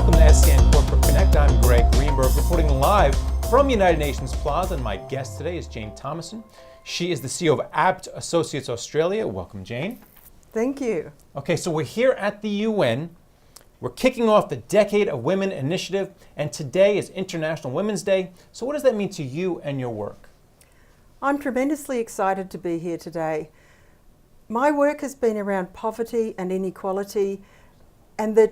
Welcome to SCN Corporate Connect. I'm Greg Greenberg, reporting live from United Nations Plaza, and my guest today is Jane Thomason. She is the CEO of Abt Associates Australia. Welcome, Jane. Thank you. Okay, so we're here at the UN. We're kicking off the Decade of Women initiative, and today is International Women's Day. So what does that mean to you and your work? I'm tremendously excited to be here today. My work has been around poverty and inequality, and the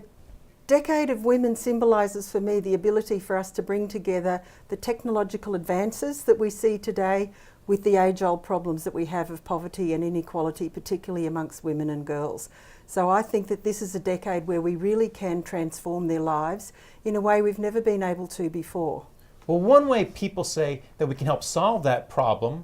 Decade of Women symbolises for me the ability for us to bring together the technological advances that we see today with the age-old problems that we have of poverty and inequality, particularly amongst women and girls. So I think that this is a decade where we really can transform their lives in a way we've never been able to before. Well, one way people say that we can help solve that problem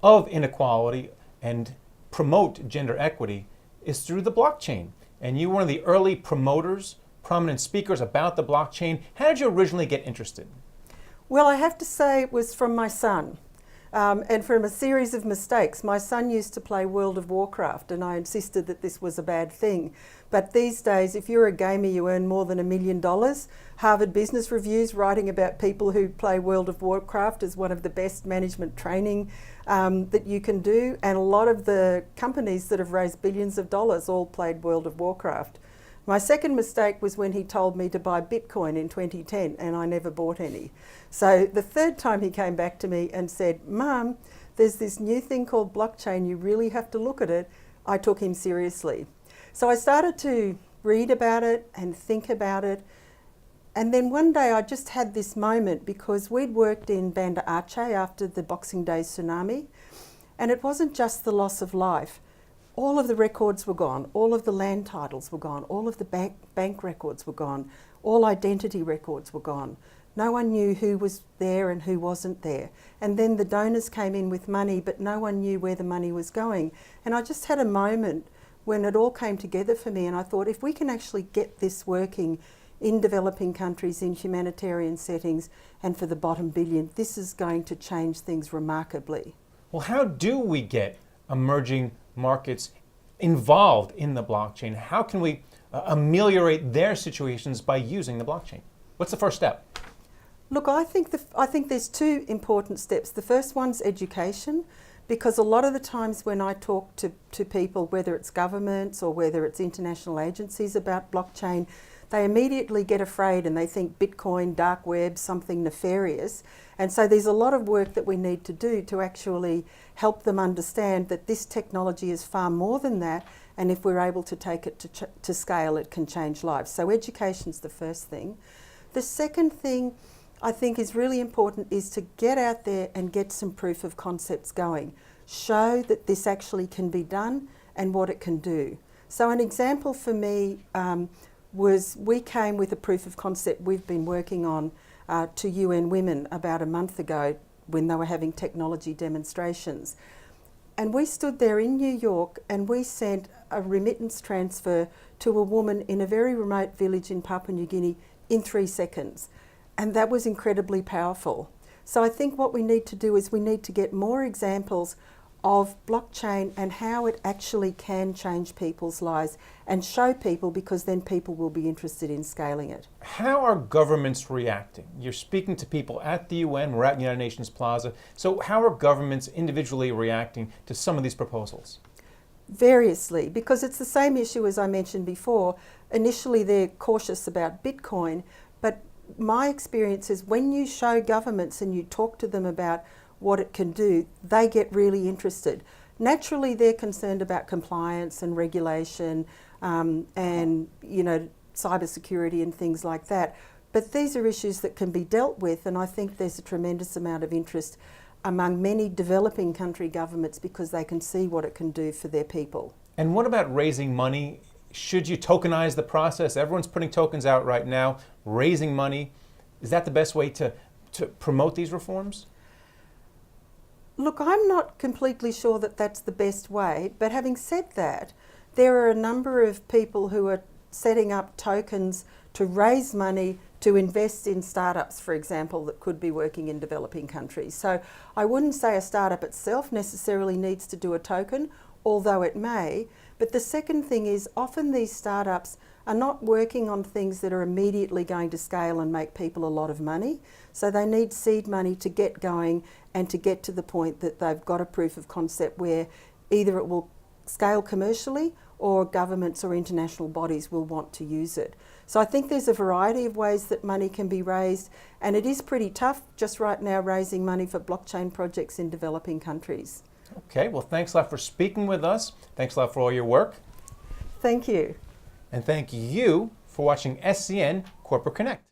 of inequality and promote gender equity is through the blockchain. And you were one of the early promoters, prominent speakers about the blockchain. How did you originally get interested? Well, I have to say it was from my son. And from a series of mistakes. My son used to play World of Warcraft, and I insisted that this was a bad thing. But these days, if you're a gamer, you earn more than $1 million. Harvard Business Review's writing about people who play World of Warcraft as one of the best management training that you can do. And a lot of the companies that have raised billions of dollars all played World of Warcraft. My second mistake was when he told me to buy Bitcoin in 2010, and I never bought any. So the third time he came back to me and said, "Mum, there's this new thing called blockchain, you really have to look at it," I took him seriously. So I started to read about it and think about it. And then one day I just had this moment because we'd worked in Banda Aceh after the Boxing Day tsunami, and it wasn't just the loss of life. All of the records were gone, all of the land titles were gone, all of the bank records were gone, all identity records were gone. No one knew who was there and who wasn't there. And then the donors came in with money, but no one knew where the money was going. And I just had a moment when it all came together for me, and I thought, if we can actually get this working in developing countries, in humanitarian settings, and for the bottom billion, this is going to change things remarkably. Well, how do we get emerging markets involved in the blockchain? How can we ameliorate their situations by using the blockchain? What's the first step? Look, I think there's two important steps. The first one's education, because a lot of the times when I talk to people, whether it's governments or whether it's international agencies about blockchain, they immediately get afraid and they think Bitcoin, dark web, something nefarious. And so there's a lot of work that we need to do to actually help them understand that this technology is far more than that, and if we're able to take it to scale, it can change lives. So education's the first thing. The second thing I think is really important is to get out there and get some proof of concepts going. Show that this actually can be done and what it can do. So an example for me was we came with a proof of concept we've been working on to UN Women about a month ago when they were having technology demonstrations. And we stood there in New York and we sent a remittance transfer to a woman in a very remote village in Papua New Guinea in 3 seconds. And that was incredibly powerful. So I think what we need to do is we need to get more examples of blockchain and how it actually can change people's lives and show people, because then people will be interested in scaling it. How are governments reacting? You're speaking to people at the UN, we're at United Nations Plaza. So how are governments individually reacting to some of these proposals? Variously, because it's the same issue as I mentioned before. Initially they're cautious about Bitcoin, but my experience is when you show governments and you talk to them about what it can do, they get really interested. Naturally, they're concerned about compliance and regulation and cybersecurity and things like that. But these are issues that can be dealt with, and I think there's a tremendous amount of interest among many developing country governments because they can see what it can do for their people. And what about raising money? Should you tokenize the process? Everyone's putting tokens out right now, raising money. Is that the best way to promote these reforms? Look, I'm not completely sure that that's the best way, but having said that, there are a number of people who are setting up tokens to raise money to invest in startups, for example, that could be working in developing countries. So I wouldn't say a startup itself necessarily needs to do a token, although it may, But the second thing is often these startups are not working on things that are immediately going to scale and make people a lot of money. So they need seed money to get going and to get to the point that they've got a proof of concept where either it will scale commercially or governments or international bodies will want to use it. So I think there's a variety of ways that money can be raised, and it is pretty tough just right now raising money for blockchain projects in developing countries. Okay, well, thanks a lot for speaking with us. Thanks a lot for all your work. Thank you. And thank you for watching SCN Corporate Connect.